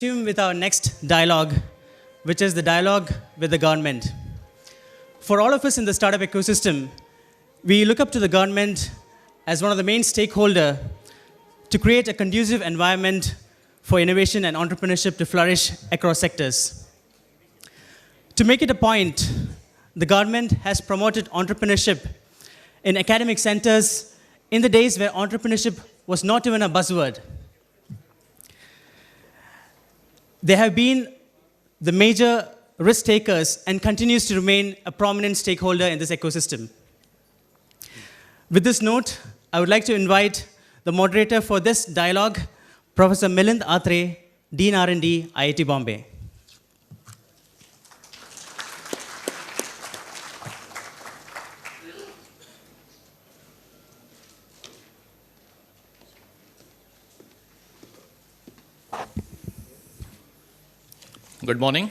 Continue with our next dialogue, which is the dialogue with the government. For all of us in the startup ecosystem, we look up to the government as one of the main stakeholder to create a conducive environment for innovation and entrepreneurship to flourish across sectors. To make it a point, the government has promoted entrepreneurship in academic centers in the days where entrepreneurship was not even a buzzword. They have been the major risk takers and continues to remain a prominent stakeholder in this ecosystem. With this note, I would like to invite the moderator for this dialogue, Professor Milind Atre, Dean R&D, IIT Bombay. Good morning.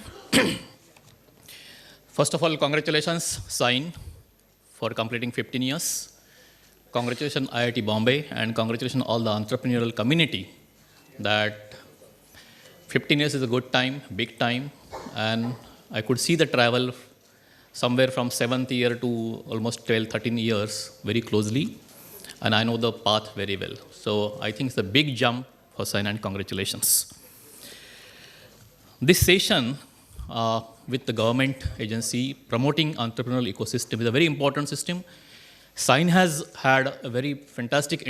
First of all, congratulations, Sain, for completing 15 years. Congratulations, IIT Bombay, and congratulations all the entrepreneurial community that 15 years is a good time, big time, and I could see the travel somewhere from 7th year to almost 12, 13 years very closely, and I know the path very well. So I think it's a big jump for Sain, and congratulations. This session with the government agency promoting entrepreneurial ecosystem is a very important system. Sain has had a very fantastic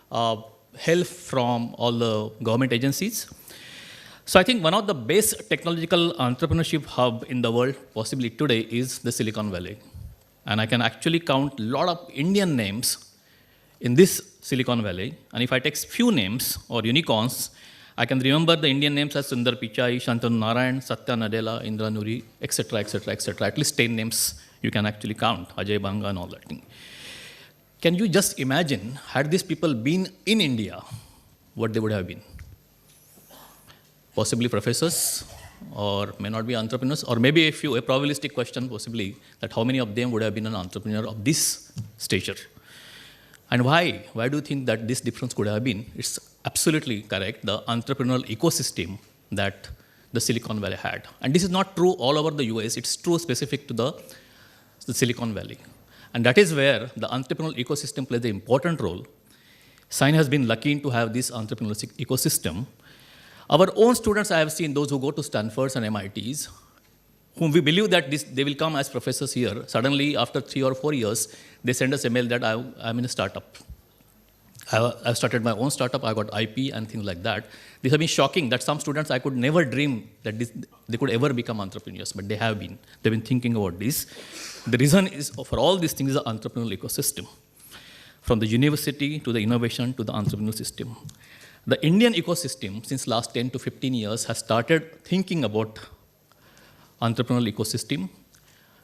help from all the government agencies. So I think one of the best technological entrepreneurship hub in the world possibly today is the Silicon Valley. And I can actually count a lot of Indian names in this Silicon Valley. And if I take few names or unicorns, I can remember the Indian names as Sundar Pichai, Shantanu Narayan, Satya Nadella, Indra Nuri, etc., etc., etc. At least 10 names you can actually count, Ajay Banga and all that thing. Can you just imagine, had these people been in India, what they would have been? Possibly professors, or may not be entrepreneurs, or maybe a probabilistic question possibly, that how many of them would have been an entrepreneur of this stature? And why? Why do you think that this difference could have been? It's absolutely correct, the entrepreneurial ecosystem that the Silicon Valley had. And this is not true all over the US, it's true specific to the Silicon Valley. And that is where the entrepreneurial ecosystem plays an important role. Sain has been lucky to have this entrepreneurial ecosystem. Our own students, I have seen those who go to Stanfords and MITs, whom we believe that they will come as professors here. Suddenly, after 3 or 4 years, they send us a mail that I'm in a startup. I've started my own startup, I got IP and things like that. This has been shocking that some students, I could never dream that they could ever become entrepreneurs, but they have been. They've been thinking about this. The reason is, for all these things, is the entrepreneurial ecosystem. From the university to the innovation to the entrepreneurial system. The Indian ecosystem, since last 10 to 15 years, has started thinking about entrepreneurial ecosystem.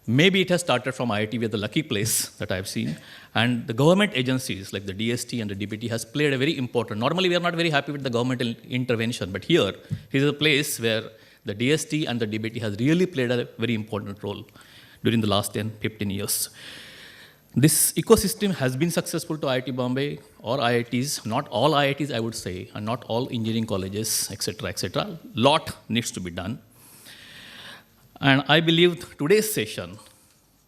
Maybe it has started from IIT, we're the lucky place that I've seen. And the government agencies like the DST and the DBT has played a very important, normally we are not very happy with the government intervention, but here is a place where the DST and the DBT has really played a very important role during the last 10, 15 years. This ecosystem has been successful to IIT Bombay or IITs, not all IITs I would say, and not all engineering colleges, etc., etc. Lot needs to be done. And I believe today's session,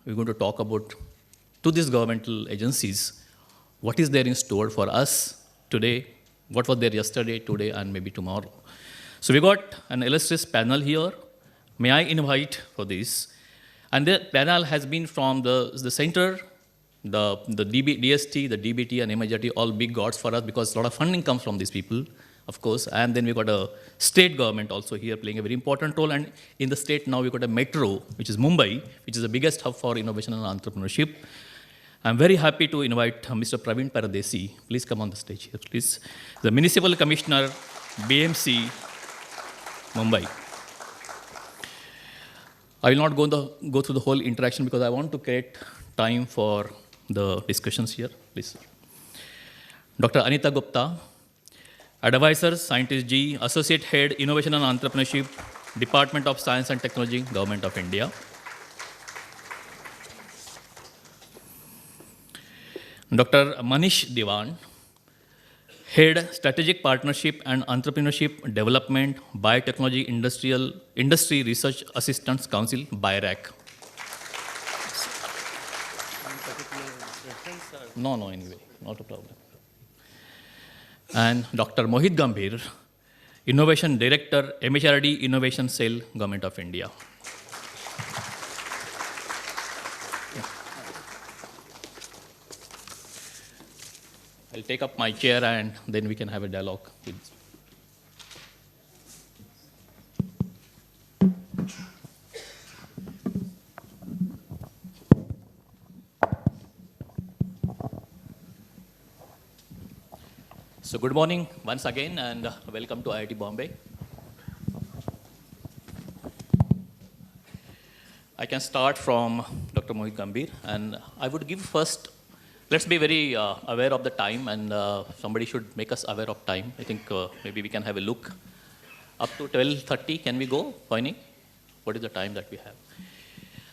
we're going to talk about, to these governmental agencies, what is there in store for us today, what was there yesterday, today, and maybe tomorrow. So we got an illustrious panel here. May I invite for this? And the panel has been from the center, the DST, the DBT, and MIT, all big gods for us because a lot of funding comes from these people, of course. And then we got a state government also here playing a very important role. And in the state now we got a metro, which is Mumbai, which is the biggest hub for innovation and entrepreneurship. I'm very happy to invite Mr. Praveen Paradesi. Please come on the stage here, please. The Municipal Commissioner, BMC, Mumbai. I will not go through the whole interaction because I want to create time for the discussions here, please. Dr. Anita Gupta, Advisor, Scientist G, Associate Head, Innovation and Entrepreneurship, Department of Science and Technology, Government of India. Dr. Manish Diwan, Head Strategic Partnership and Entrepreneurship Development, Biotechnology Industry Research Assistants Council, BIRAC. No, anyway, not a problem. And Dr. Mohit Gambhir, Innovation Director, MHRD Innovation Cell, Government of India. I'll take up my chair and then we can have a dialogue. So good morning once again and welcome to IIT Bombay. I can start from Dr. Mohit Gambhir and I would give first, let's be very aware of the time and somebody should make us aware of time. I think maybe we can have a look. Up to 12:30, can we go, Poini? What is the time that we have?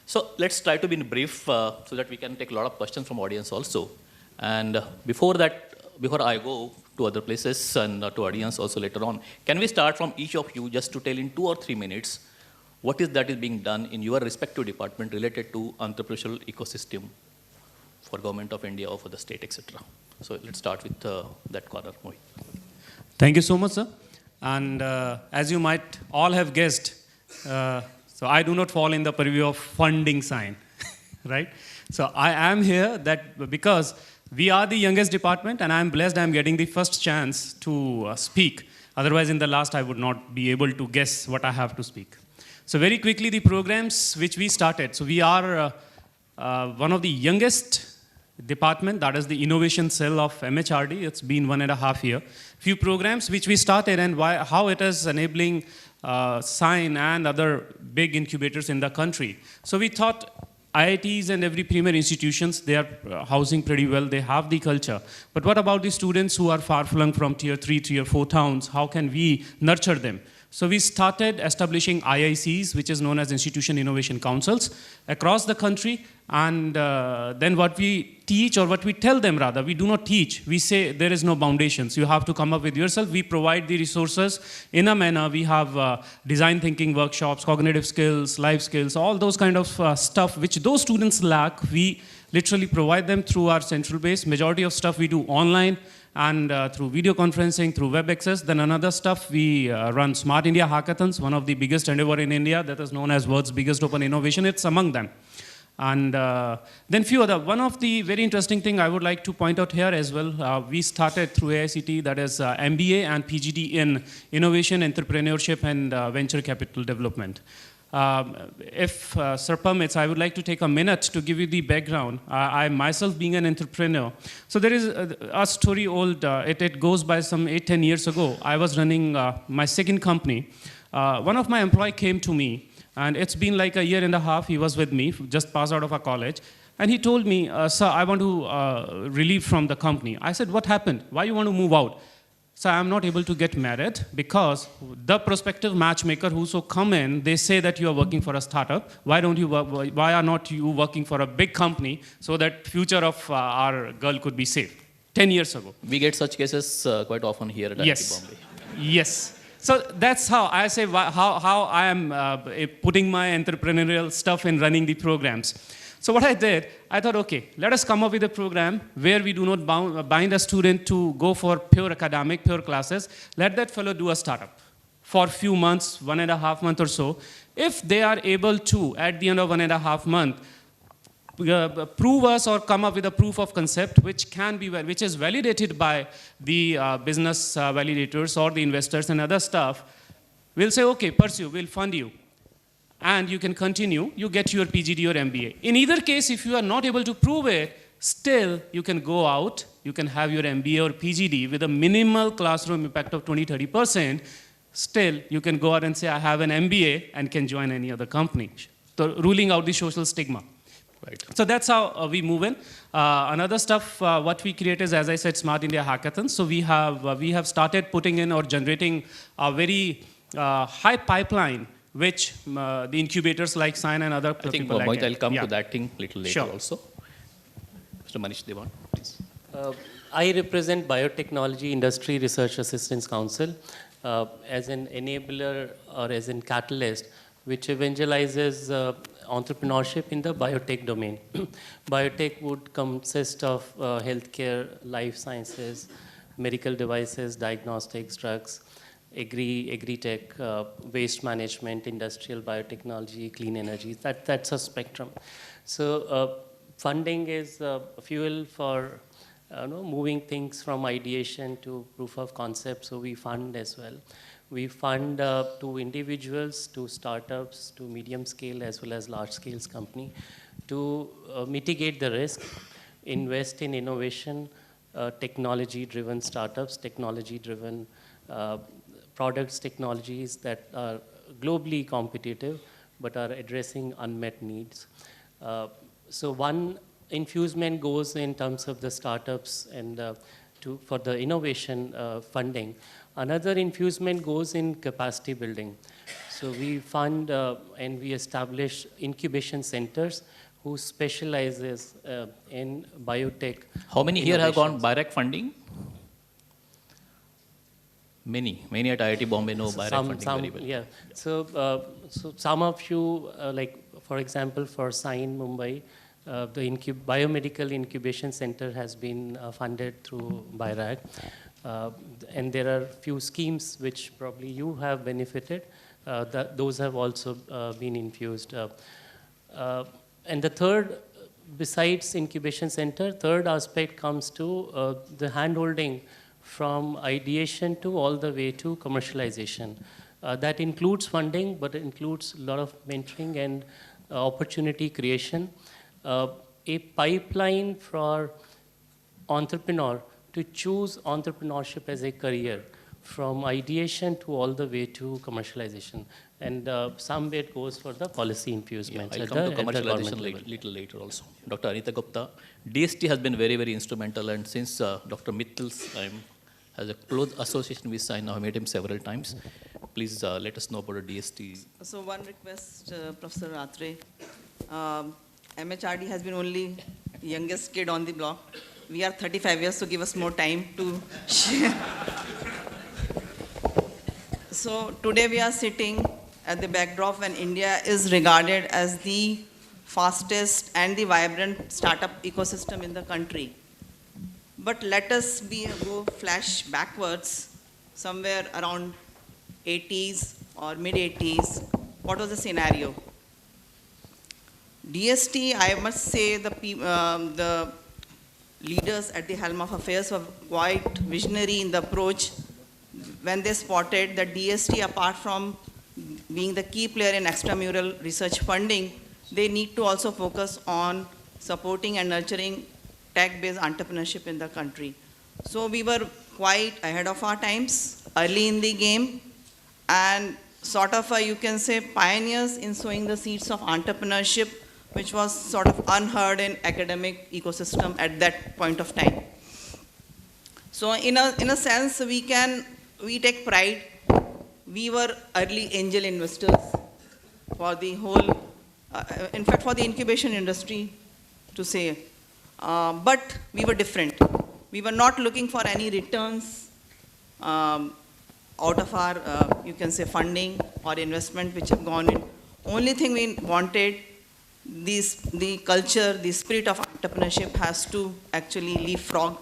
So let's try to be brief so that we can take a lot of questions from audience also. And before I go to other places and to audience also later on, can we start from each of you just to tell in 2 or 3 minutes what is that is being done in your respective department related to entrepreneurial ecosystem for Government of India or for the state, etc. So let's start with that corner, Mohit. Thank you so much, sir. And as you might all have guessed, so I do not fall in the purview of funding sign, right? So I am here because we are the youngest department and I'm blessed I'm getting the first chance to speak. Otherwise, in the last, I would not be able to guess what I have to speak. So very quickly, the programs which we started. So we are one of the youngest department, that is the innovation cell of MHRD. It's been 1.5 years. Few programs which we started and how it is enabling SIGN and other big incubators in the country. So we thought IITs and every premier institutions, they are housing pretty well, they have the culture. But what about the students who are far-flung from tier 3, tier 4 towns? How can we nurture them? So we started establishing IICs, which is known as Institution Innovation Councils, across the country. And then what we teach, or what we tell them rather, we do not teach. We say there is no foundations. You have to come up with yourself. We provide the resources in a manner. We have design thinking workshops, cognitive skills, life skills, all those kind of stuff which those students lack. We literally provide them through our central base. Majority of stuff we do online and through video conferencing, through web access. Then another stuff, we run Smart India Hackathons, one of the biggest endeavor in India that is known as world's biggest open innovation. It's among them. And then few other, one of the very interesting thing I would like to point out here as well, we started through AICT, that is MBA and PGD in Innovation, Entrepreneurship and Venture Capital Development. If Sir permits, I would like to take a minute to give you the background. I myself being an entrepreneur. So there is a story old, it goes by some 8-10 years ago. I was running my second company. One of my employee came to me, and it's been like 1.5 years, he was with me, just passed out of a college. And he told me, sir, I want to relieve from the company. I said, what happened? Why you want to move out? So I'm not able to get married because the prospective matchmaker who so come in, they say that you are working for a startup. Why are not you working for a big company so that future of our girl could be safe? 10 years ago. We get such cases quite often here at IIT Bombay. Yes. So that's how I say how I am putting my entrepreneurial stuff in running the programs. So what I did, I thought, okay, let us come up with a program where we do not bind a student to go for pure academic, pure classes. Let that fellow do a startup for a few months, 1.5 months or so. If they are able to, at the end of 1.5 months, prove us or come up with a proof of concept which is validated by the business validators or the investors and other stuff, we'll say, okay, pursue, we'll fund you. And you can continue, you get your PGD or MBA. In either case, if you are not able to prove it, still you can go out, you can have your MBA or PGD with a minimal classroom impact of 20-30%. Still, you can go out and say, I have an MBA and can join any other company. So ruling out the social stigma. Right. So that's how we move in. Another stuff, what we create is, as I said, Smart India Hackathons. So we have started putting in or generating a very high pipeline which the incubators like SIGN and other I think, Mohit, I'll come to that thing a little later also. Mr. Manish Devan, please. I represent Biotechnology Industry Research Assistance Council as an enabler or as a catalyst which evangelizes entrepreneurship in the biotech domain. Biotech would consist of healthcare, life sciences, medical devices, diagnostics, drugs, agri-tech, waste management, industrial biotechnology, clean energy. That's a spectrum. So funding is fuel for moving things from ideation to proof of concept, so we fund as well. We fund to individuals, to startups, to medium scale as well as large scale company to mitigate the risk, invest in innovation, technology-driven startups, technology-driven products, technologies that are globally competitive but are addressing unmet needs. So one infusement goes in terms of the startups and for the innovation funding. Another infusement goes in capacity building. So we fund and we establish incubation centers who specializes in biotech. How many here have gone direct funding? Many at IIT Bombay know direct funding very well. Yeah. So some of you, like for example, for Sign Mumbai, the biomedical incubation center has been funded through BIRAG. And there are few schemes which probably you have benefited. Those have also been infused. And the third, besides incubation center, third aspect comes to the handholding from ideation to all the way to commercialization. That includes funding, but it includes a lot of mentoring and opportunity creation. A pipeline for entrepreneur to choose entrepreneurship as a career from ideation to all the way to commercialization. And some way it goes for the policy infusement. Yeah, I'll come to commercialization little later also. Dr. Anita Gupta, DST has been very, very instrumental, and since Dr. Mittal's has a close association with Sign, I met him several times. Please let us know about the DST. So one request, Professor Atre. MHRD has been only youngest kid on the block. We are 35 years, so give us more time to share. So today we are sitting at the backdrop when India is regarded as the fastest and the vibrant startup ecosystem in the country. But let us go flash backwards, somewhere around 80s or mid-80s. What was the scenario? DST, I must say, the leaders at the helm of affairs were quite visionary in the approach when they spotted that DST, apart from being the key player in extramural research funding, they need to also focus on supporting and nurturing tech-based entrepreneurship in the country. So we were quite ahead of our times, early in the game, and sort of, you can say, pioneers in sowing the seeds of entrepreneurship, which was sort of unheard in academic ecosystem at that point of time. So in a sense, we take pride. We were early angel investors for the whole, in fact, for the incubation industry, to say. But we were different. We were not looking for any returns out of our, you can say, funding or investment which have gone in. Only thing we wanted, the culture, the spirit of entrepreneurship has to actually leapfrog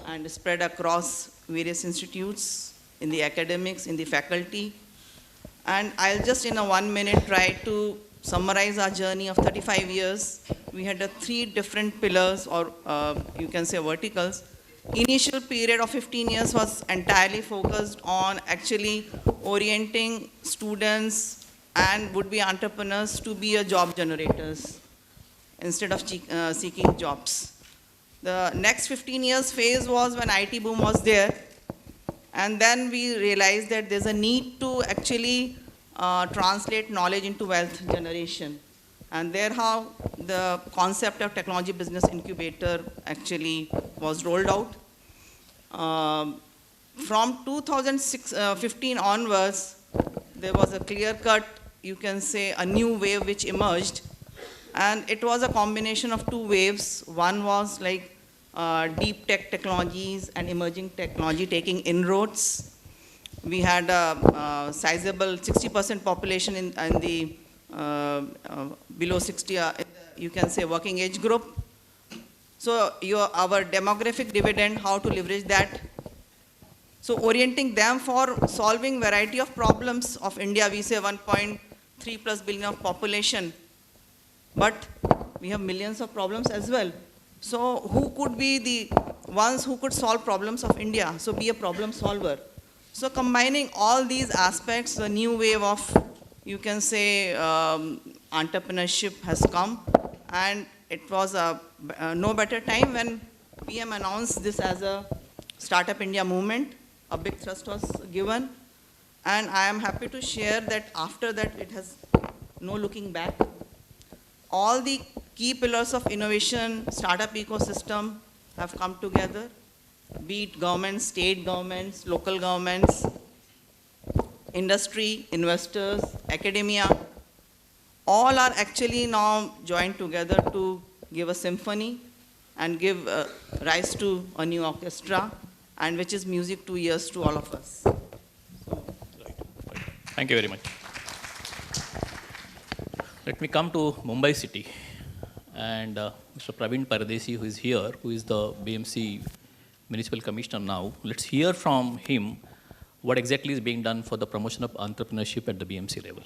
and spread across various institutes, in the academics, in the faculty. And I'll just in a 1 minute try to summarize our journey of 35 years. We had 3 different pillars, or you can say verticals. Initial period of 15 years was entirely focused on actually orienting students and would-be entrepreneurs to be a job generators instead of seeking jobs. The next 15 years phase was when IT boom was there, and then we realized that there's a need to actually translate knowledge into wealth generation. And there how the concept of technology business incubator actually was rolled out. From 2015 onwards, there was a clear-cut, you can say, a new wave which emerged. And it was a combination of 2 waves. One was like deep tech technologies and emerging technology taking inroads. We had a sizable 60% population in the below 60, you can say working age group. So our demographic dividend, how to leverage that. So orienting them for solving variety of problems of India, we say 1.3 plus billion of population, but we have millions of problems as well. So who could be the ones who could solve problems of India? So be a problem solver. So combining all these aspects, the new wave of, you can say, entrepreneurship has come, and it was no better time when PM announced this as a Startup India movement. A big thrust was given, and I am happy to share that after that it has no looking back. All the key pillars of innovation, startup ecosystem have come together, be it governments, state governments, local governments, industry, investors, academia, all are actually now joined together to give a symphony and give rise to a new orchestra, and which is music to ears to all of us. Thank you very much. Let me come to Mumbai city. And Mr. Praveen Paradesi, who is here, who is the BMC Municipal Commissioner now. Let's hear from him what exactly is being done for the promotion of entrepreneurship at the BMC level.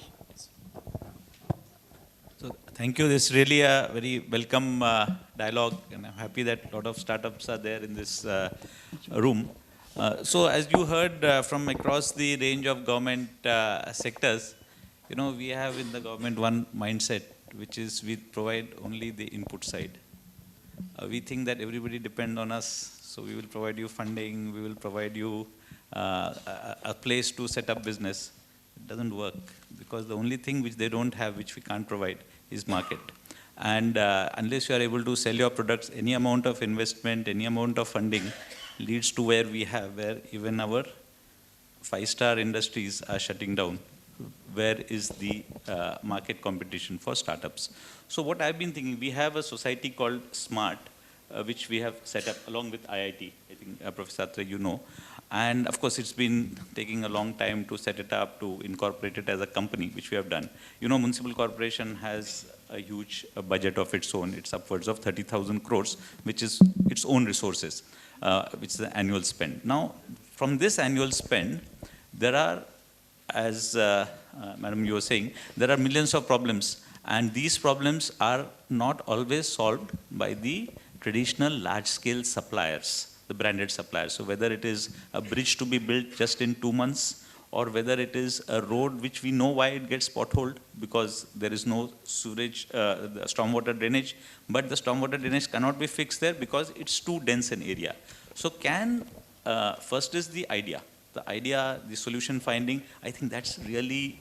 So thank you. This is really a very welcome dialogue, and I'm happy that a lot of startups are there in this room. So as you heard from across the range of government sectors, we have in the government one mindset, which is we provide only the input side. We think that everybody depends on us, so we will provide you funding, we will provide you a place to set up business. It doesn't work, because the only thing which they don't have, which we can't provide, is market. And unless you are able to sell your products, any amount of investment, any amount of funding leads to where we have, where even our five-star industries are shutting down. Where is the market competition for startups? So what I've been thinking, we have a society called SMART, which we have set up along with IIT, I think Professor Atre, you know. And of course, it's been taking a long time to set it up, to incorporate it as a company, which we have done. Municipal corporation has a huge budget of its own. It's upwards of 30,000 crores, which is its own resources, which is the annual spend. Now, from this annual spend, there are, as Madam, you were saying, there are millions of problems, and these problems are not always solved by the traditional large-scale suppliers, the branded suppliers. So whether it is a bridge to be built just in 2 months, or whether it is a road which we know why it gets potholed, because there is no sewage, stormwater drainage, but the stormwater drainage cannot be fixed there because it's too dense an area. So first is the idea. The solution finding, I think that's really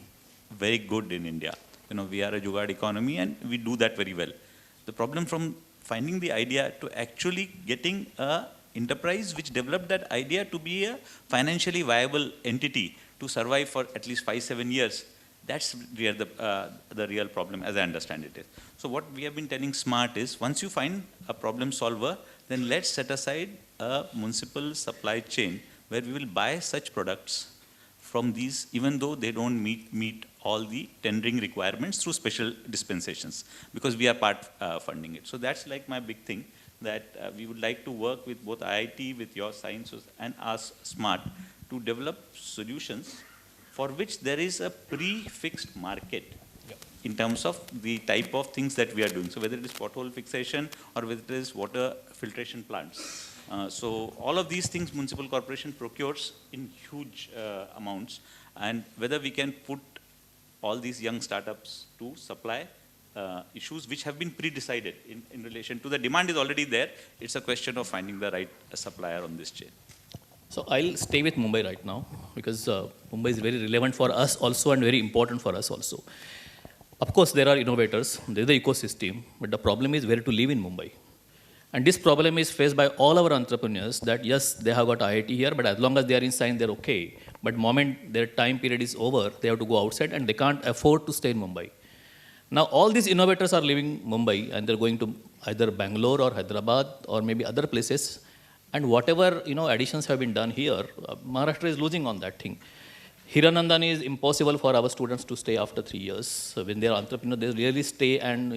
very good in India. We are a Jugaad economy, and we do that very well. The problem from finding the idea to actually getting a enterprise which developed that idea to be a financially viable entity to survive for at least 5-7 years, that's the real problem, as I understand it is. So what we have been telling SMART is, once you find a problem solver, then let's set aside a municipal supply chain where we will buy such products from these, even though they don't meet all the tendering requirements through special dispensations, because we are part funding it. So that's like my big thing, that we would like to work with both IIT, with your sciences, and us SMART to develop solutions for which there is a pre-fixed market in terms of the type of things that we are doing. So whether it is pothole fixation or whether it is water filtration plants. So all of these things municipal corporation procures in huge amounts, and whether we can put all these young startups to supply issues which have been pre-decided in relation to the demand is already there. It's a question of finding the right supplier on this chain. So I'll stay with Mumbai right now, because Mumbai is very relevant for us also and very important for us also. Of course, there are innovators, there's the ecosystem, but the problem is where to live in Mumbai. And this problem is faced by all our entrepreneurs, that yes, they have got IIT here, but as long as they are inside, they're okay. But the moment their time period is over, they have to go outside, and they can't afford to stay in Mumbai. Now, all these innovators are leaving Mumbai, and they're going to either Bangalore or Hyderabad or maybe other places. And whatever additions have been done here, Maharashtra is losing on that thing. Hiranandani is impossible for our students to stay after 3 years. So when they are entrepreneurs, they really stay and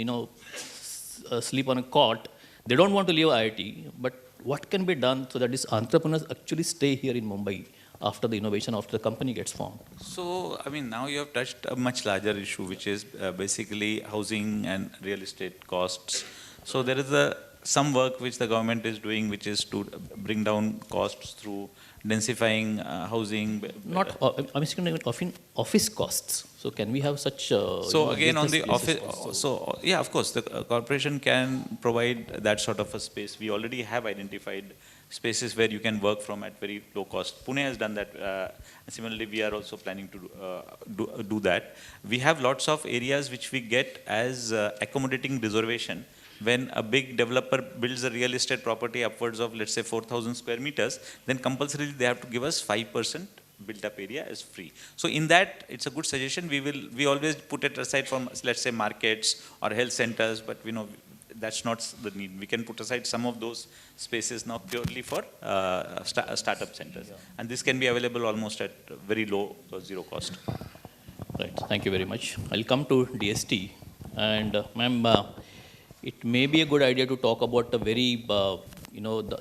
sleep on a cot. They don't want to leave IIT, but what can be done so that these entrepreneurs actually stay here in Mumbai after the innovation, after the company gets formed? So, I mean, now you have touched a much larger issue, which is basically housing and real estate costs. So there is some work which the government is doing, which is to bring down costs through densifying housing. Not, I'm speaking of office costs. So can we have such? So again, on the business office, places also? so yeah, of course, the corporation can provide that sort of a space. We already have identified spaces where you can work from at very low cost. Pune has done that. And similarly, we are also planning to do that. We have lots of areas which we get as accommodating reservation. When a big developer builds a real estate property upwards of, let's say, 4,000 square meters, then compulsorily they have to give us 5% built up area as free. So in that, it's a good suggestion. We always put it aside from, let's say, markets or health centers, but that's not the need. We can put aside some of those spaces now purely for startup centers. Yeah. And this can be available almost at very low or zero cost. Right, thank you very much. I'll come to DST. And ma'am, it may be a good idea to talk about the very, the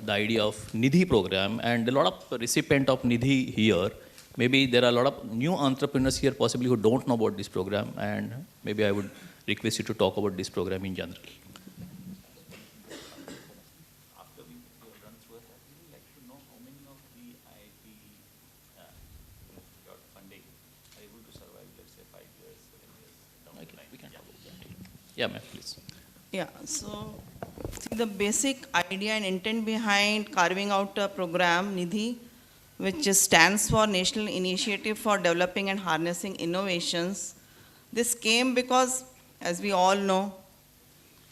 idea of Nidhi program, and a lot of recipient of Nidhi here. Maybe there are a lot of new entrepreneurs here possibly who don't know about this program, and maybe I would request you to talk about this program in general. After we run through it, I would like to know how many of the IIT got funding are able to survive, let's say, 5 years, 7 years down the line. We can talk about that. Yeah, ma'am, please. Yeah, so see the basic idea and intent behind carving out a program, Nidhi, which stands for National Initiative for Developing and Harnessing Innovations. This came because, as we all know,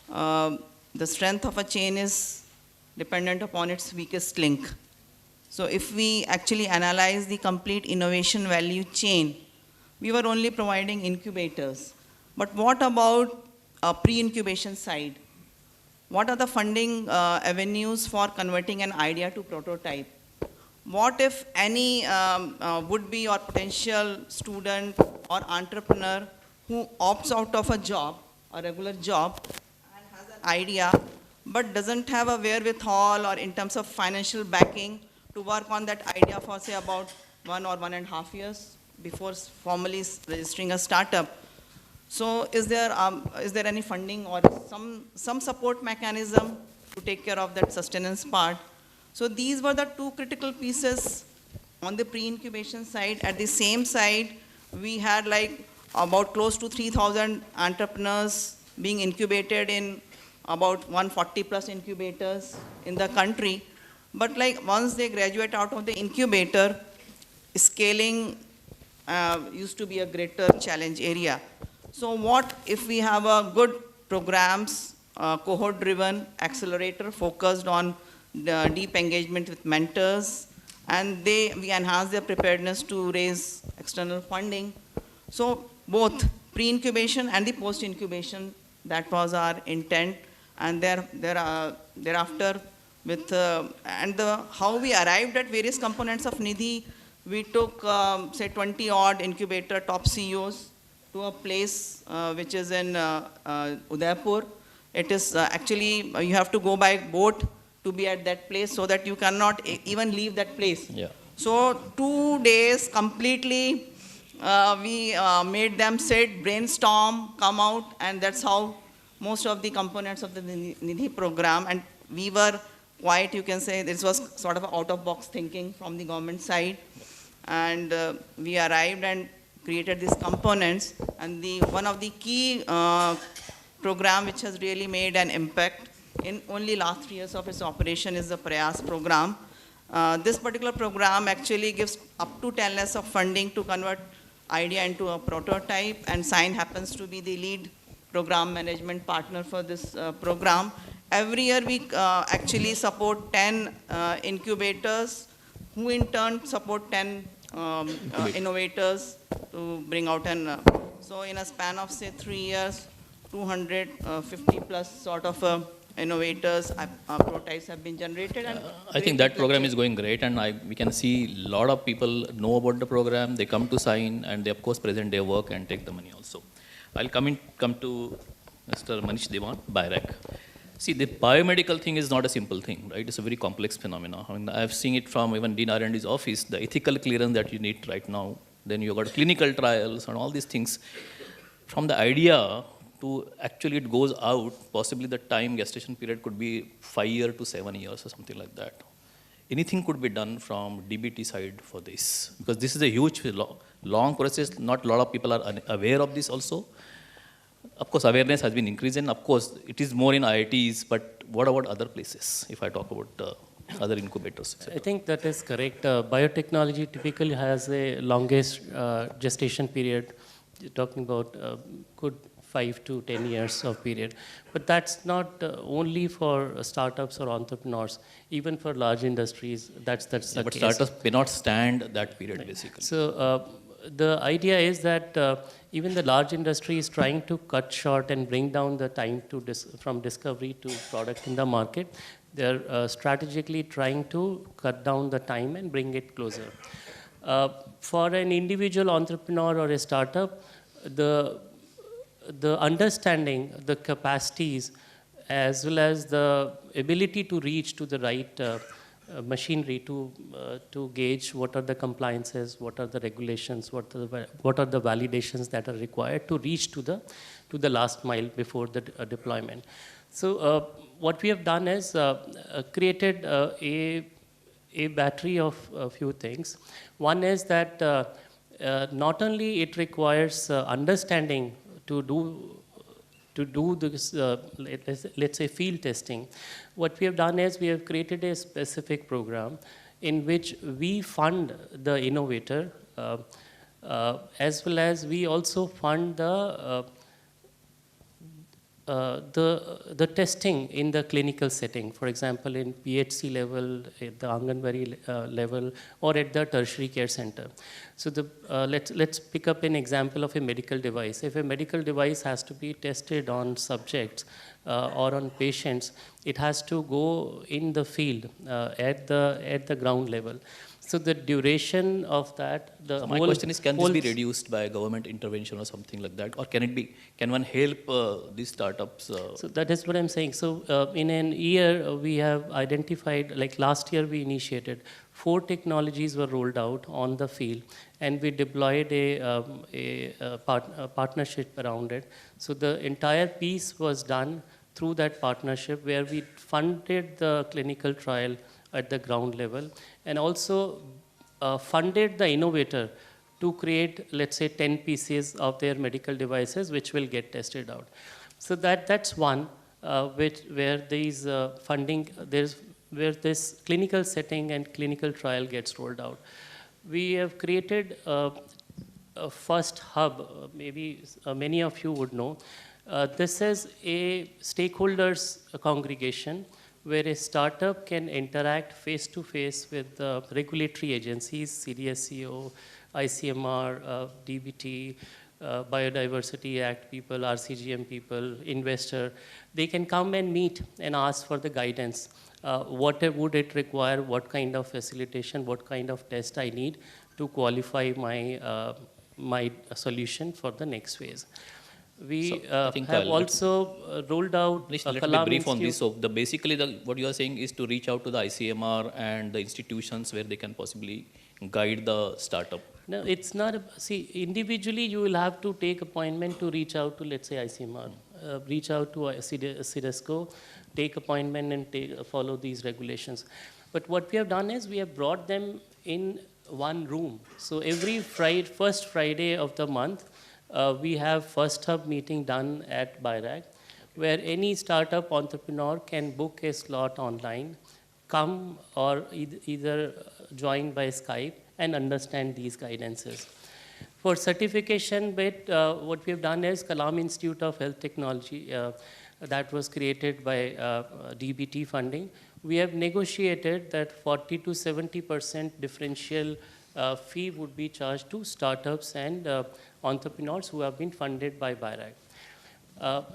the strength of a chain is dependent upon its weakest link. So if we actually analyze the complete innovation value chain, we were only providing incubators. But what about pre-incubation side? What are the funding avenues for converting an idea to prototype? What if any would-be or potential student or entrepreneur who opts out of a job, a regular job, and has an idea, but doesn't have a wherewithal or in terms of financial backing to work on that idea for, say, about 1 or 1.5 years before formally registering a startup? So is there any funding or some support mechanism to take care of that sustenance part? So these were the two critical pieces on the pre-incubation side. At the same side, we had like about close to 3,000 entrepreneurs being incubated in about 140 plus incubators in the country. But like once they graduate out of the incubator, scaling used to be a greater challenge area. So what if we have a good programs, cohort-driven accelerator focused on the deep engagement with mentors, and we enhance their preparedness to raise external funding. So both pre-incubation and the post-incubation, that was our intent. And thereafter, with how we arrived at various components of Nidhi, we took, say, 20 odd incubator top CEOs to a place which is in Udaipur. It is actually, you have to go by boat to be at that place, so that you cannot even leave that place. Yeah. So 2 days completely, we made them sit, brainstorm, come out, and that's how most of the components of the Nidhi program, and we were quite, you can say, this was sort of out-of-box thinking from the government side. And we arrived and created these components, and one of the key program which has really made an impact in only last 3 years of its operation is the Prayas program. This particular program actually gives up to 10 lakhs of funding to convert idea into a prototype, and Sign happens to be the lead program management partner for this program. Every year we actually support 10 incubators, who in turn support 10 innovators to bring out so in a span of, say, 3 years, 250 plus sort of innovators, prototypes have been generated. And I think that program is going great, and we can see a lot of people know about the program. They come to sign, and they of course present their work and take the money also. I'll come to Mr. Manish Devan, BIRAC. See, the biomedical thing is not a simple thing, right? It's a very complex phenomenon. I mean, I've seen it from even Dean R&D's office, the ethical clearance that you need right now. Then you've got clinical trials and all these things. From the idea to actually it goes out, possibly the time gestation period could be 5 years to 7 years or something like that. Anything could be done from DBT side for this, because this is a huge, long process. Not a lot of people are aware of this also. Of course, awareness has been increasing. Of course, it is more in IITs, but what about other places, if I talk about other incubators, etc.? I think that is correct. Biotechnology typically has a longest gestation period. You're talking about good 5 to 10 years of period. But that's not only for startups or entrepreneurs. Even for large industries, that's the But case. startups may not stand that period, basically. So the idea is that even the large industry is trying to cut short and bring down the time to from discovery to product in the market. They're strategically trying to cut down the time and bring it closer. For an individual entrepreneur or a startup, the understanding, the capacities, as well as the ability to reach to the right machinery to gauge what are the compliances, what are the regulations, what are the validations that are required to reach to the last mile before the deployment. So what we have done is created a battery of a few things. One is that not only it requires understanding to do this, let's say field testing. What we have done is we have created a specific program in which we fund the innovator as well as we also fund the testing in the clinical setting, for example, in PHC level, at the Anganwadi level, or at the tertiary care center. So let's pick up an example of a medical device. If a medical device has to be tested on subjects or on patients, it has to go in the field at the ground level. So the duration of that, My question is, can this be reduced by government intervention or something like that, or can one help these startups? So that is what I'm saying. So in an year, we have identified, like last year we initiated 4 technologies were rolled out on the field, and we deployed a partnership around it. So the entire piece was done through that partnership where we funded the clinical trial at the ground level and also funded the innovator to create, let's say, 10 pieces of their medical devices which will get tested out. So that's one where these funding, where this clinical setting and clinical trial gets rolled out. We have created a first hub, maybe many of you would know. This is a stakeholders congregation where a startup can interact face-to-face with regulatory agencies, CDSCO, ICMR, DBT, Biodiversity Act people, RCGM people, investor. They can come and meet and ask for the guidance. What would it require? What kind of facilitation? What kind of test I need to qualify my solution for the next phase? We have also rolled out Let me brief on this. So basically what you are saying is to reach out to the ICMR and the institutions where they can possibly guide the startup. No, it's not. See, individually you will have to take appointment to reach out to, let's say, ICMR, reach out to CDSCO, take appointment and follow these regulations. But what we have done is we have brought them in one room. So every first Friday of the month, we have first hub meeting done at BIRAC, where any startup entrepreneur can book a slot online, come or either join by Skype and understand these guidances. For certification bit, what we have done is Kalam Institute of Health Technology, that was created by DBT funding. We have negotiated that 40 to 70% differential fee would be charged to startups and entrepreneurs who have been funded by BIRAC.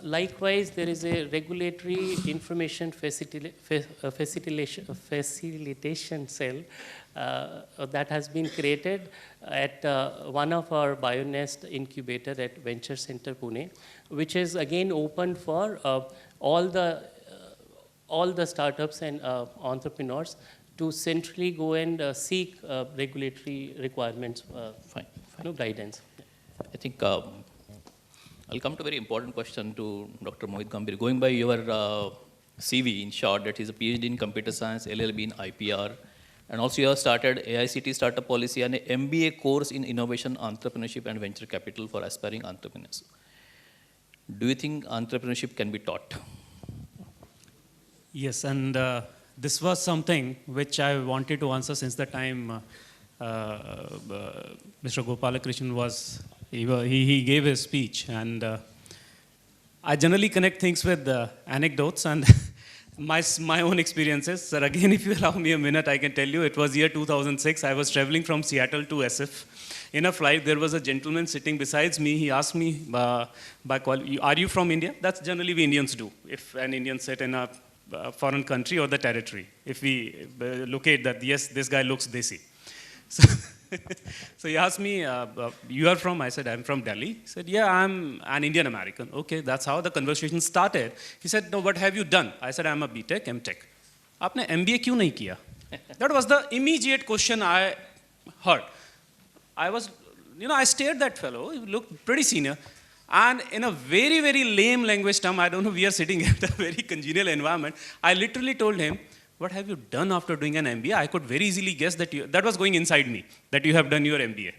Likewise, there is a regulatory information facilitation cell that has been created at one of our BioNest incubator at Venture Center Pune, which is again open for all the startups and entrepreneurs to centrally go and seek regulatory requirements, Fine. guidance. I think I'll come to a very important question to Dr. Mohit Gambhir. Going by your CV, in short, that is a PhD in computer science, LLB in IPR, and also you have started AICT Startup Policy and an MBA course in innovation, entrepreneurship, and venture capital for aspiring entrepreneurs. Do you think entrepreneurship can be taught? Yes, and this was something which I wanted to answer since the time Mr. Gopalakrishnan he gave his speech, and I generally connect things with anecdotes and my own experiences. Sir, again, if you allow me a minute, I can tell you, it was year 2006. I was traveling from Seattle to SF. In a flight, there was a gentleman sitting besides me. He asked me by call, are you from India? That's generally we Indians do. If an Indian sit in a foreign country or the territory, if we locate that, yes, this guy looks desi. So, so he asked me, you are from? I said, I'm from Delhi. He said, yeah, I'm an Indian American. Okay, that's how the conversation started. He said, no, what have you done? I said, I'm a BTech, MTech. Aapne MBA kyun nahi kiya? That was the immediate question I heard. I stared that fellow, he looked pretty senior. And in a very, very lame language term, I don't know, we are sitting at a very congenial environment. I literally told him, what have you done after doing an MBA? I could very easily guess that that was going inside me, that you have done your MBA.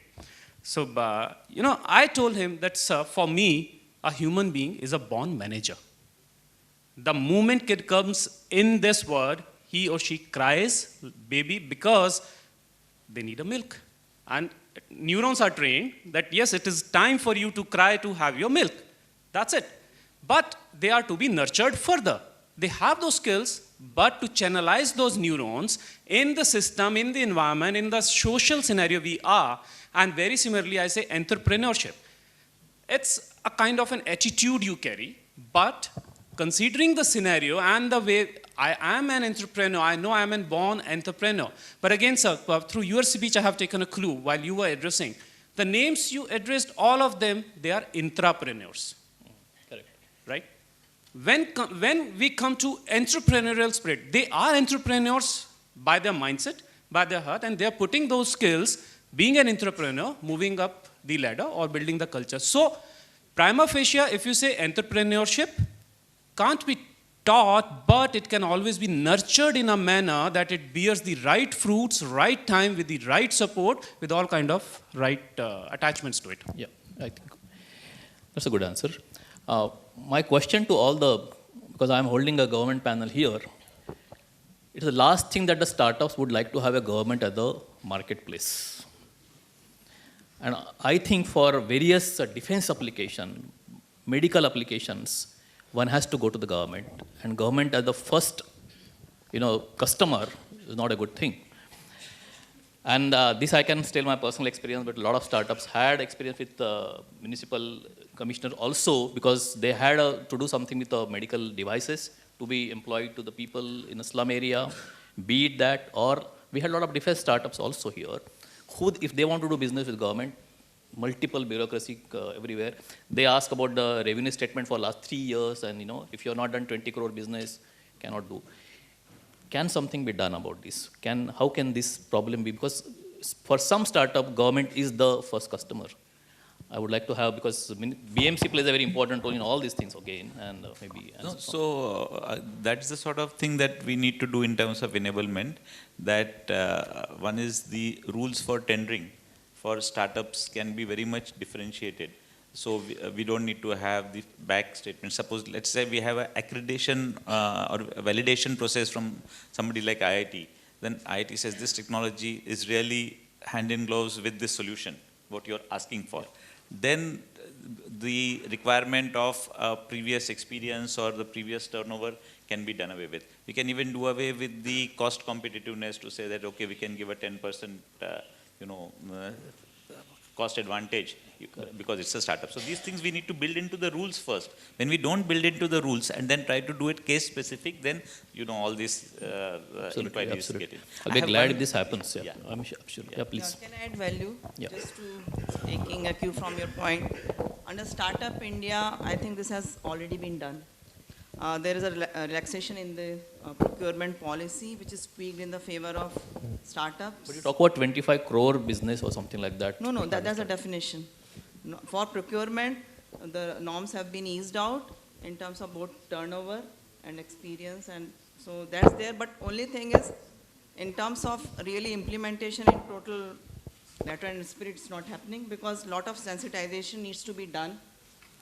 So, I told him that, sir, for me, a human being is a born manager. The moment kid comes in this world, he or she cries, baby, because they need a milk. And neurons are trained that, yes, it is time for you to cry to have your milk. That's it. But they are to be nurtured further. They have those skills, but to channelize those neurons in the system, in the environment, in the social scenario we are, and very similarly, I say entrepreneurship. It's a kind of an attitude you carry, but considering the scenario and the way I am an entrepreneur, I know I am a born entrepreneur. But again, sir, through your speech, I have taken a clue while you were addressing. The names you addressed, all of them, they are intrapreneurs. Correct. Right? When we come to entrepreneurial spirit, they are entrepreneurs by their mindset, by their heart, and they are putting those skills, being an entrepreneur, moving up the ladder or building the culture. So, prima facie, if you say entrepreneurship can't be taught, but it can always be nurtured in a manner that it bears the right fruits, right time, with the right support, with all kind of right attachments to it. Yeah, I think that's a good answer. My question to all because I'm holding a government panel here, it's the last thing that the startups would like to have a government as the marketplace. And I think for various defense application, medical applications, one has to go to the government. And government as the first, customer is not a good thing. And this I can tell my personal experience, but a lot of startups had experience with municipal commissioner also, because they had to do something with the medical devices to be employed to the people in a slum area, be it that, or we had a lot of defense startups also here, who, if they want to do business with government, multiple bureaucracy everywhere, they ask about the revenue statement for last 3 years, and if you're not done 20 crore business, cannot do. Can something be done about this? How can this problem be? Because for some startup, government is the first customer. I would like to have, because BMC plays a very important role in all these things again, and maybe. That's the sort of thing that we need to do in terms of enablement. That one is the rules for tendering for startups can be very much differentiated. So we don't need to have the back statement. Suppose, let's say we have an accreditation or a validation process from somebody like IIT. Then IIT says this technology is really hand in gloves with this solution, what you're asking for. Then the requirement of previous experience or the previous turnover can be done away with. We can even do away with the cost competitiveness to say that, okay, we can give a 10% cost advantage because it's a startup. So these things we need to build into the rules first. When we don't build into the rules and then try to do it case specific, then all these inquiries Absolutely. get in. I'll I be have glad one- if this happens. Yeah, Yeah. I'm sure. Yeah, please. Can I add value? Yeah. Just to taking a cue from your point. Under Startup India, I think this has already been done. There is a relaxation in the procurement policy, which is tweaked in the favor of startups. But you talk about 25 crore business or something like that. No, that's a definition. No, for procurement, the norms have been eased out in terms of both turnover and experience, and so that's there. But only thing is, in terms of really implementation in total letter and spirit, it's not happening because a lot of sensitization needs to be done.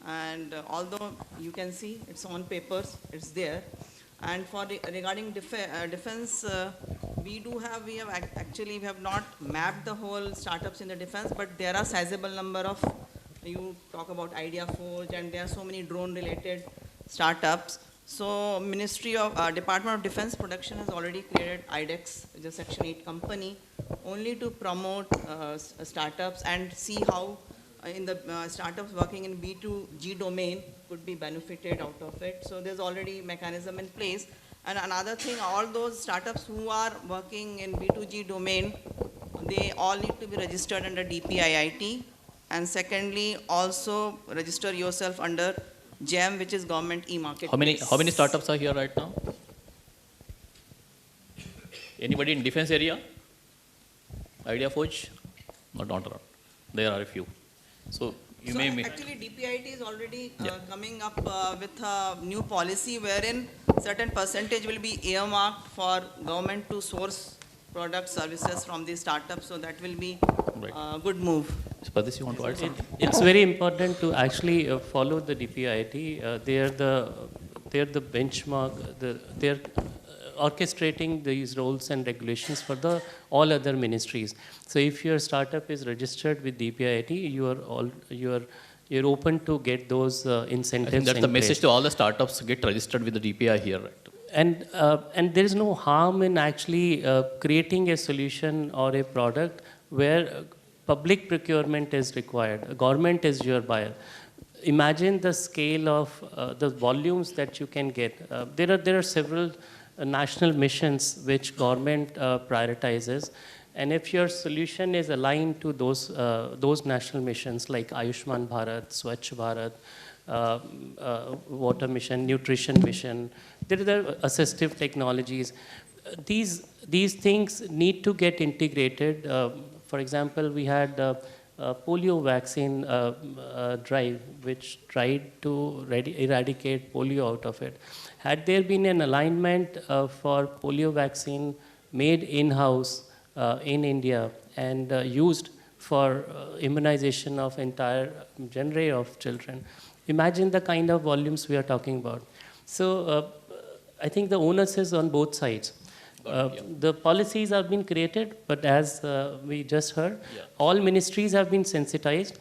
And although you can see it's on papers, it's there. And for regarding defense, we have not mapped the whole startups in the defense, but there are sizable number of, you talk about Idea Forge, and there are so many drone related startups. So Ministry of, Department of Defense Production has already created IDEX, which is a Section 8 company, only to promote startups and see how in the startups working in B2G domain could be benefited out of it. So there's already mechanism in place. And another thing, all those startups who are working in B2G domain, they all need to be registered under DPIIT. And secondly, also register yourself under GEM, which is Government E-Market. How many startups are here right now? Anybody in defense area? Idea Forge? Not around. There are a few. So you So may. actually, DPIT is already coming up with a new policy wherein certain percentage will be earmarked for government to source products, services from these startups. So that will be Right. a good move. Pradesh, you want to add something? It's very important to actually follow the DPIIT. They're the benchmark. They're orchestrating these rules and regulations for all other ministries. So if your startup is registered with DPIIT, you're open to get those incentives. I think that's in the message place. to all the startups: get registered with the DPI here. Right? And there is no harm in actually creating a solution or a product where public procurement is required. Government is your buyer. Imagine the scale of the volumes that you can get. There are several national missions which government prioritizes, and if your solution is aligned to those national missions like Ayushman Bharat, Swachh Bharat, water mission, nutrition mission, there are assistive technologies. These things need to get integrated. For example, we had a polio vaccine drive, which tried to eradicate polio out of it. Had there been an alignment for polio vaccine made in-house in India and used for immunization of entire genre of children, imagine the kind of volumes we are talking about. So I think the onus is on both sides. The policies have been created, but as we just heard, all ministries have been sensitized.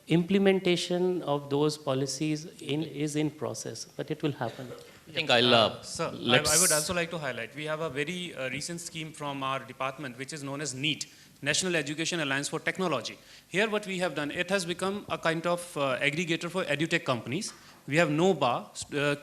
Implementation of those policies is in process, but it will happen. I think I'll. Sir, I would also like to highlight, we have a very recent scheme from our department, which is known as NEAT, National Education Alliance for Technology. Here what we have done, it has become a kind of aggregator for edutech companies. We have no bar,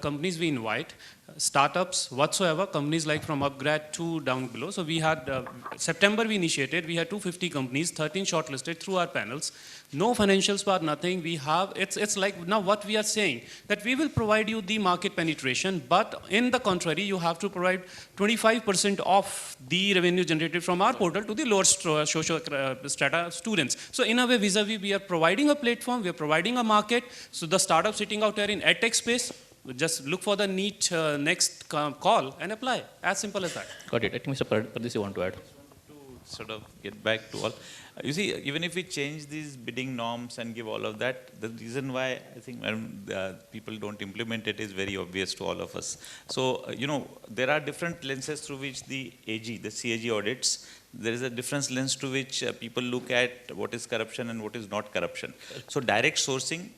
companies we invite, startups whatsoever, companies like from upgrad to down below. So we had, September we initiated, we had 250 companies, 13 shortlisted through our panels. No financials part, nothing. We have, it's like now what we are saying, that we will provide you the market penetration, but in the contrary, you have to provide 25% of the revenue generated from our portal to the lower social strata students. So in a way, vis-a-vis, we are providing a platform, we are providing a market. So the startup sitting out there in edtech space, just look for the NEAT next call and apply. As simple as that. Got it. I think Mr. Pradesh, you want to add? Sort of get back to all. You see, even if we change these bidding norms and give all of that, the reason why I think people don't implement it is very obvious to all of us. So, there are different lenses through which the CAG audits. There is a different lens to which people look at what is corruption and what is not corruption. So direct sourcing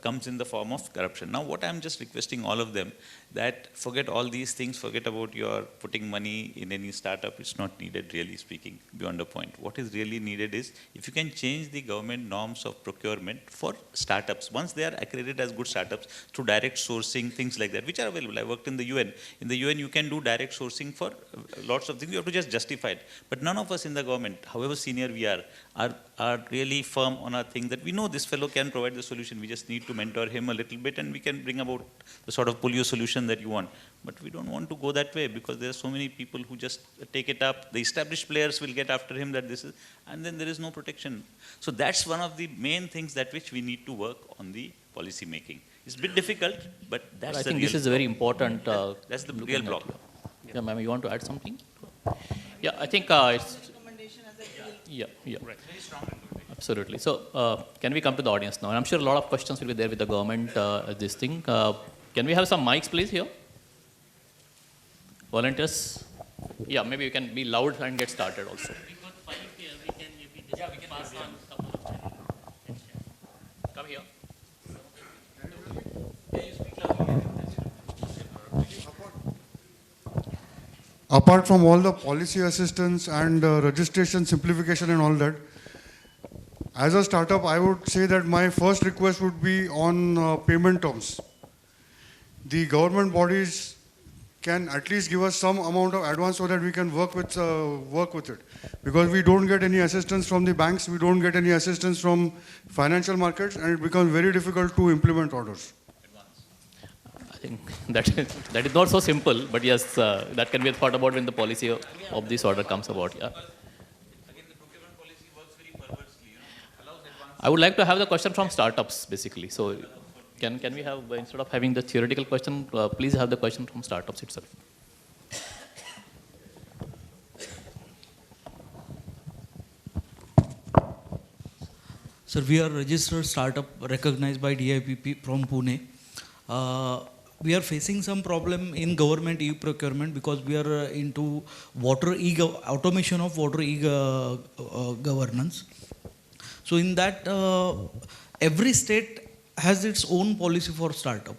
comes in the form of corruption. Now, what I'm just requesting all of them, that forget all these things, forget about your putting money in any startup. It's not needed, really speaking, beyond a point. What is really needed is, if you can change the government norms of procurement for startups, once they are accredited as good startups, through direct sourcing, things like that, which are available. I worked in the UN. In the UN, you can do direct sourcing for lots of things. You have to just justify it. But none of us in the government, however senior we are really firm on our thing that we know this fellow can provide the solution. We just need to mentor him a little bit, and we can bring about the sort of polio solution that you want. But we don't want to go that way, because there are so many people who just take it up. The established players will get after him that this is, and then there is no protection. So that's one of the main things that which we need to work on the policy making. It's a bit difficult, but that's I the think real this is very important. that's the looking real at block. you. Yeah, ma'am, you want to add something? Yeah, I think it's. Yeah. Right. Absolutely. So, can we come to the audience now? And I'm sure a lot of questions will be there with the government, this thing. Can we have some mics, please, here? Volunteers? Yeah, maybe you can be loud and get started also. We got 5 here. We can maybe pass on. Come here. Apart from all the policy assistance and registration simplification and all that, as a startup, I would say that my first request would be on payment terms. The government bodies can at least give us some amount of advance so that we can work with it. Because we don't get any assistance from the banks, we don't get any assistance from financial markets, and it becomes very difficult to implement orders. I think that is not so simple, but yes, that can be thought about when the policy of this order comes about. Yeah. Again, the procurement policy works very perversely, allows advance. I would like to have the question from startups, basically. So, can we have, instead of having the theoretical question, please have the question from startups itself. Sir, we are a registered startup recognized by DIPP from Pune. We are facing some problem in government e-procurement because we are into automation of water e-governance. So in that, every state has its own policy for startup.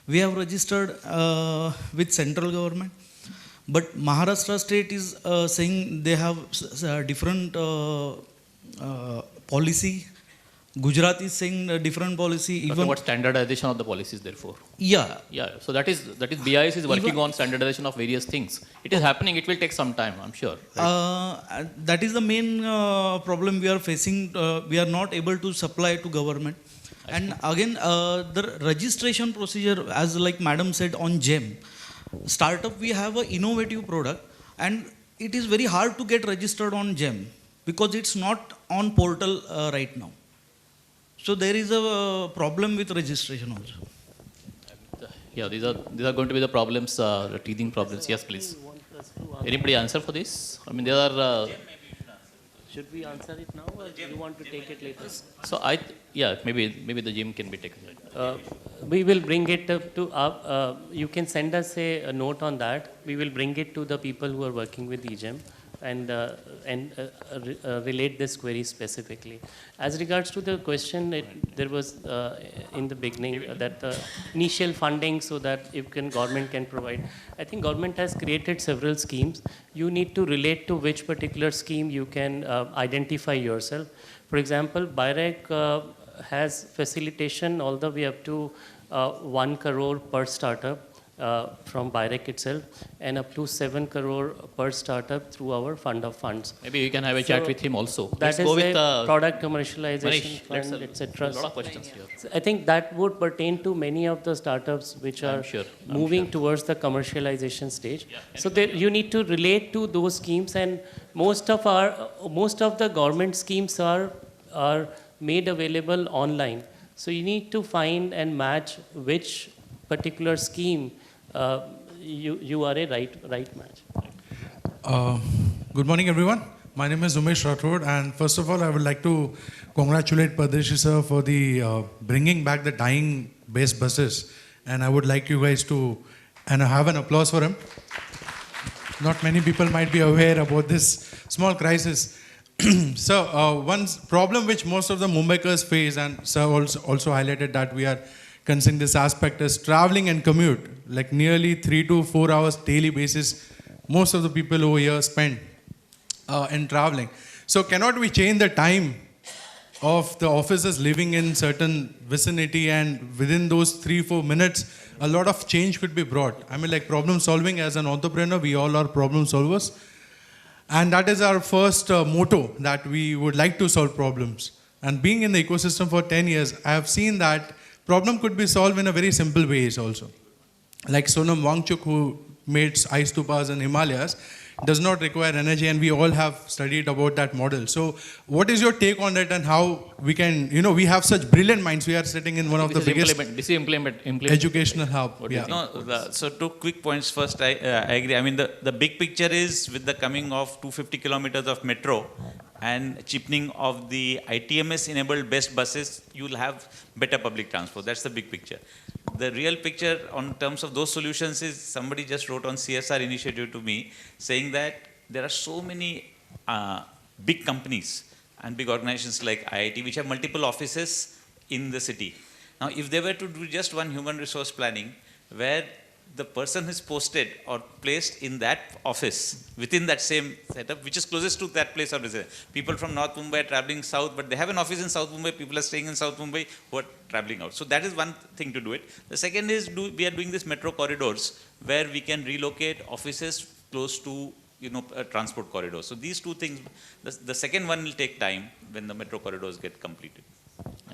We have registered with central government, but Maharashtra state is saying they have different policy. Gujarat is saying a different policy. Even what standardization of the policies, therefore. Yeah. Yeah. So that is BIS is working on standardization of various things. It is happening. It will take some time, I'm sure. Right? That is the main problem we are facing. We are not able to supply to government. And again, the registration procedure, as like Madam said on GEM, startup we have an innovative product, and it is very hard to get registered on GEM because it's not on portal right now. So there is a problem with registration also. Yeah, these are going to be the problems, the teething problems. Yes, please. Anybody answer for this? I mean, there are. Should we answer it now, or do you want to take it later? So maybe the gym can be taken later. We will bring it up to you can send us a note on that. We will bring it to the people who are working with eGEM and relate this query specifically. As regards to the question, there was in the beginning that the initial funding so that if government can provide. I think government has created several schemes. You need to relate to which particular scheme you can identify yourself. For example, BIREC has facilitation all the way up to 1 crore per startup. From BIREC itself, and up to 7 crore per startup through our fund of funds. Maybe you can have a chat with him also. That is a product commercialization Manish, fund, etc. A lot of questions here. So I think that would pertain to many of the startups which are moving towards the commercialization stage. Yeah. So you need to relate to those schemes, and most of the government schemes are made available online. So you need to find and match which particular scheme you are a right match. Good morning, everyone. My name is Umesh Rathod, and first of all, I would like to congratulate Pardeshi sir for the bringing back the dying base buses, and I would like you guys to have an applause for him. Not many people might be aware about this small crisis. So, one problem which most of the Mumbaikars face, and sir also highlighted that we are considering this aspect, is traveling and commute. Like nearly 3 to 4 hours daily basis, most of the people over here spend in traveling. So, cannot we change the time of the officers living in certain vicinity, and within those 3-4 minutes, a lot of change could be brought? I mean, like problem solving, as an entrepreneur, we all are problem solvers. And that is our first motto, that we would like to solve problems. And being in the ecosystem for 10 years, I have seen that problem could be solved in a very simple ways also. Like Sonam Wangchuk, who made ice stupas in Himalayas, does not require energy, and we all have studied about that model. So what is your take on that, and how we can, we have such brilliant minds. We are sitting in one of the biggest educational hub. Yeah. So 2 quick points. First, I agree. I mean, the big picture is with the coming of 250 kilometers of metro and cheapening of the ITMS-enabled best buses, you will have better public transport. That's the big picture. The real picture on terms of those solutions is, somebody just wrote on CSR initiative to me saying that there are so many big companies and big organizations like IIT which have multiple offices in the city. Now, if they were to do just one human resource planning where the person is posted or placed in that office within that same setup, which is closest to that place of residence. People from North Mumbai are traveling south, but they have an office in South Mumbai. People are staying in South Mumbai who are traveling out. So that is one thing to do it. The second is, we are doing this metro corridors where we can relocate offices close to transport corridors. So these two things, the second one will take time when the metro corridors get completed.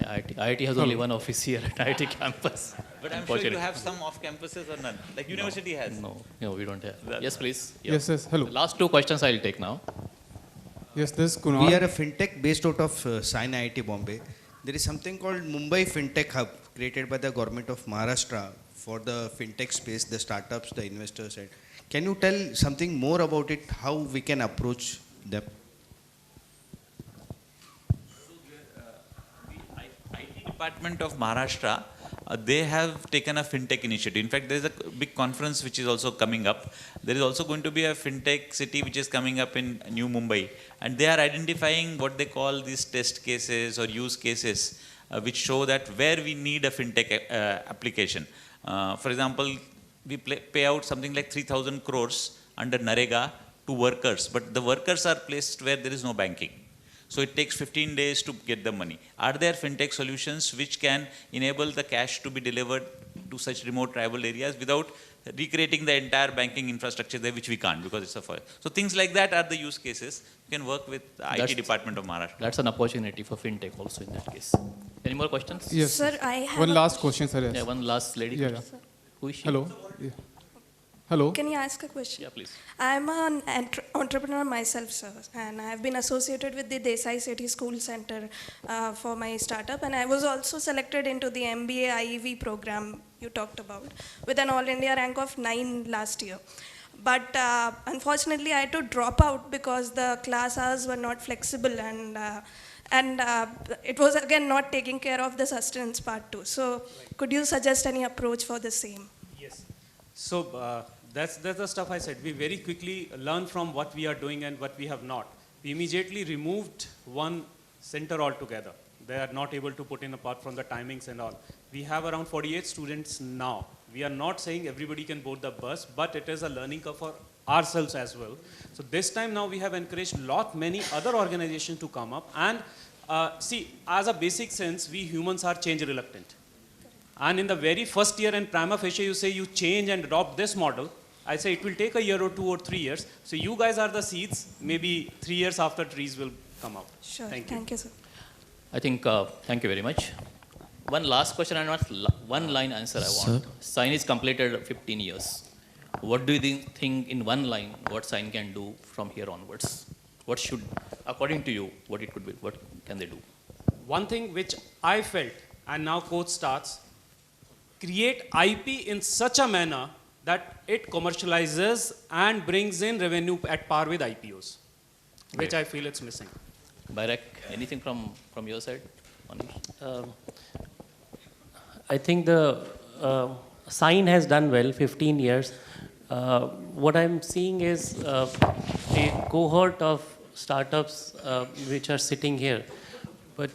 IIT has only one office here at IIT campus. But I'm sure you have some off campuses or none. Like university has. No, we don't have. Yes, please. Yeah. Yes, hello. The last 2 questions I'll take now. Yes, this is Kunal. We are a fintech based out of Sine IIT Bombay. There is something called Mumbai Fintech Hub created by the government of Maharashtra for the fintech space, the startups, the investors. And can you tell something more about it, how we can approach them? Department of Maharashtra, they have taken a fintech initiative. In fact, there is a big conference which is also coming up. There is also going to be a fintech city which is coming up in New Mumbai, and they are identifying what they call these test cases or use cases which show that where we need a fintech application. For example, we pay out something like 3,000 crores under NREGA to workers, but the workers are placed where there is no banking. So it takes 15 days to get the money. Are there fintech solutions which can enable the cash to be delivered to such remote tribal areas without recreating the entire banking infrastructure there, which we can't because it's a foil. So things like that are the use cases. You can work with the IT department of Maharashtra. That's an opportunity for fintech also in that case. Any more questions? Yes. Sir, I have one last question, sir. Yes. Yeah, one last lady. Yeah. Who is she? Hello. Yeah. Hello. Can you ask a question? Yeah, please. I'm an entrepreneur myself, sir, and I've been associated with the Desai City School Center for my startup, and I was also selected into the MBA IEV program you talked about with an All India rank of 9 last year. But unfortunately, I had to drop out because the class hours were not flexible, and it was again not taking care of the sustenance part too. So, could you suggest any approach for the same? Yes. So that's the stuff I said. We very quickly learn from what we are doing and what we have not. We immediately removed one center altogether. They are not able to put in apart from the timings and all. We have around 48 students now. We are not saying everybody can board the bus, but it is a learning curve for ourselves as well. So this time now we have encouraged many other organizations to come up. And see, as a basic sense, we humans are change reluctant. And in the very first year in prima facie, you say you change and adopt this model. I say it will take a year or 2 or 3 years. So you guys are the seeds. Maybe 3 years after trees will come out. Sure. Thank you, sir. I think, thank you very much. One last question and one line answer I want. Sign is completed 15 years. What do you think in one line, what Sign can do from here onwards? What should, according to you, what it could be, what can they do? One thing which I felt, and now coach starts, create IP in such a manner that it commercializes and brings in revenue at par with IPOs, which I feel it's missing. Bairak, anything from your side? I think the Sign has done well, 15 years. What I'm seeing is a cohort of startups which are sitting here, but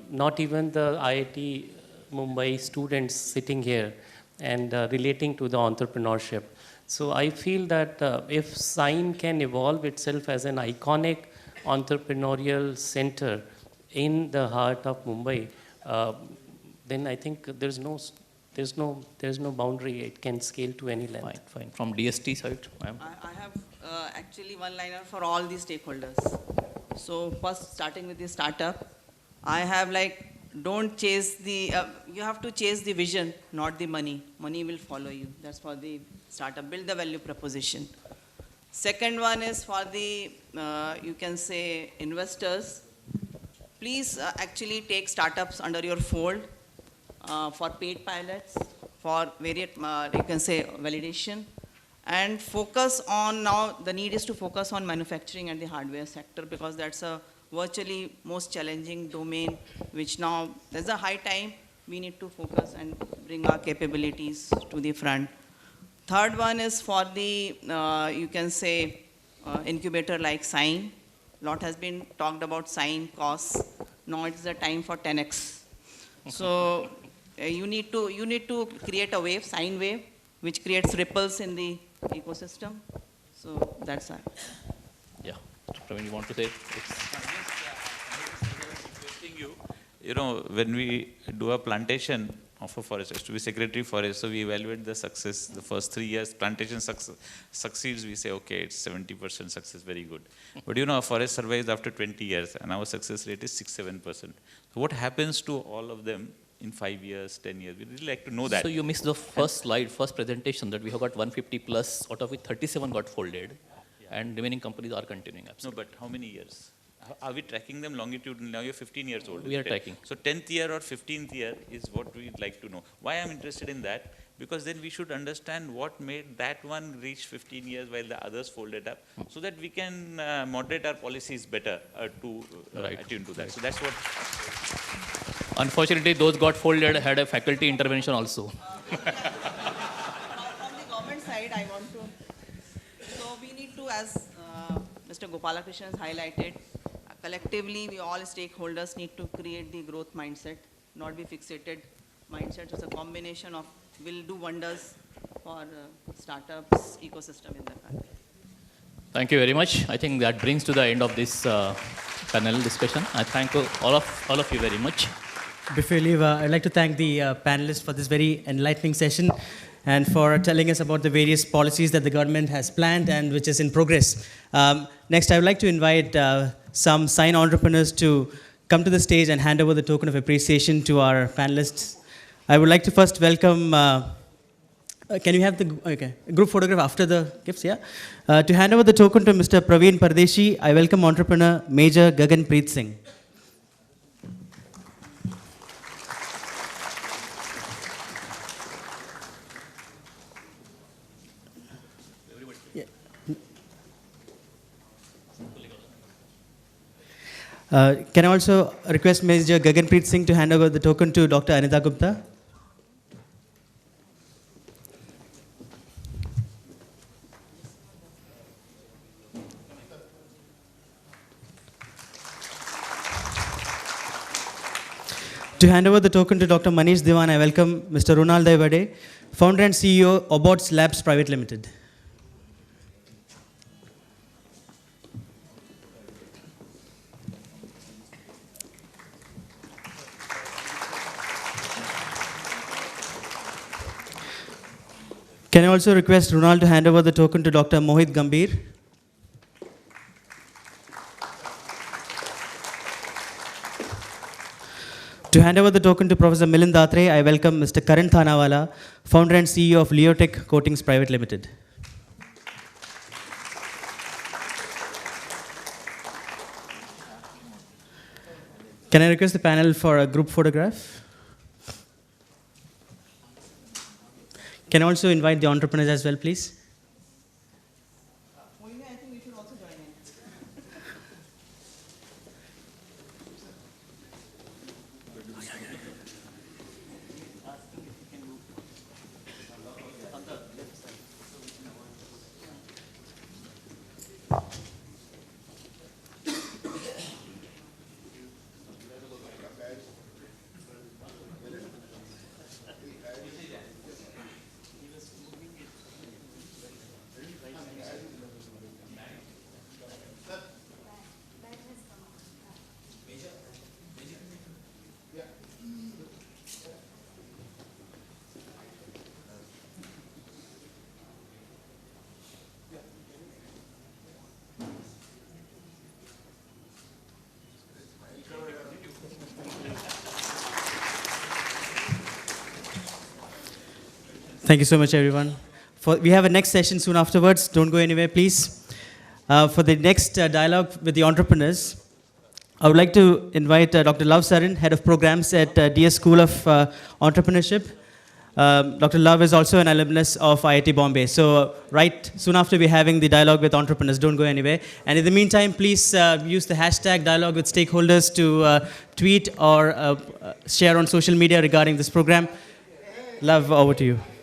not even the IIT Mumbai students sitting here and relating to the entrepreneurship. So I feel that if Sign can evolve itself as an iconic entrepreneurial center in the heart of Mumbai, then I think there's no boundary. It can scale to any length. Fine. From DST side, ma'am. I have actually one-liner for all the stakeholders. So first, starting with the startup, I have don't chase the, you have to chase the vision, not the money. Money will follow you. That's for the startup. Build the value proposition. Second one is for the, you can say, investors. Please actually take startups under your fold for paid pilots, for various, you can say, validation. And focus on, now the need is to focus on manufacturing and the hardware sector, because that's a virtually most challenging domain, which now there's a high time we need to focus and bring our capabilities to the front. Third one is for the, you can say, incubator like Sign. Lot has been talked about Sign costs. Now it's the time for 10x. So you need to create a wave, Sign wave, which creates ripples in the ecosystem. So that's it. Yeah. Praveen, you want to say? You know, when we do a plantation of a forest, has to be secretary forest, so we evaluate the success. The first 3 years, plantation succeeds, we say, okay, it's 70% success, very good. But you know, a forest survives after 20 years, and our success rate is 6-7%. So what happens to all of them in 5 years, 10 years? We'd really like to know that. So you missed the first slide, first presentation, that we have got 150 plus, out of which 37 got folded, and remaining companies are continuing. Absolutely. No, but how many years? Are we tracking them longitudinally? Now you're 15 years old. We are tracking. So 10th year or 15th year is what we'd like to know. Why I'm interested in that? Because then we should understand what made that one reach 15 years while the others folded up, so that we can moderate our policies better to attune to that. So that's what. Unfortunately, those got folded had a faculty intervention also. From the government side, I want to. So we need to, as Mr. Gopalakrishnan has highlighted, collectively, we all stakeholders need to create the growth mindset, not be fixated mindset. It's a combination of will do wonders for startups ecosystem in the country. Thank you very much. I think that brings to the end of this panel discussion. I thank all of you very much. Before you leave, I'd like to thank the panelists for this very enlightening session and for telling us about the various policies that the government has planned and which is in progress. Next, I would like to invite some Sign entrepreneurs to come to the stage and hand over the token of appreciation to our panelists. I would like to first welcome, can you have the group photograph after the gifts, yeah? To hand over the token to Mr. Praveen Pardeshi, I welcome entrepreneur Major Gagan Preet Singh. Can I also request Major Gagan Preet Singh to hand over the token to Dr. Anita Gupta? To hand over the token to Dr. Manish Diwan, I welcome Mr. Runal Daivade, founder and CEO, Obots Labs Private Limited. Can I also request Runal to hand over the token to Dr. Mohit Gambhir? To hand over the token to Professor Milind Datre, I welcome Mr. Karan Thanawala, founder and CEO of Leotech Coatings Private Limited. Can I request the panel for a group photograph? Can I also invite the entrepreneurs as well, please? I think we should also join in. Thank you so much, everyone. We have a next session soon afterwards. Don't go anywhere, please. For the next dialogue with the entrepreneurs, I would like to invite Dr. Love Sarin, Head of Programs at DS School of Entrepreneurship. Dr. Love is also an alumnus of IIT Bombay. So right soon after, we're having the dialogue with entrepreneurs. Don't go anywhere. And in the meantime, please use the hashtag dialogue with stakeholders to tweet or share on social media regarding this program. Love, over to you.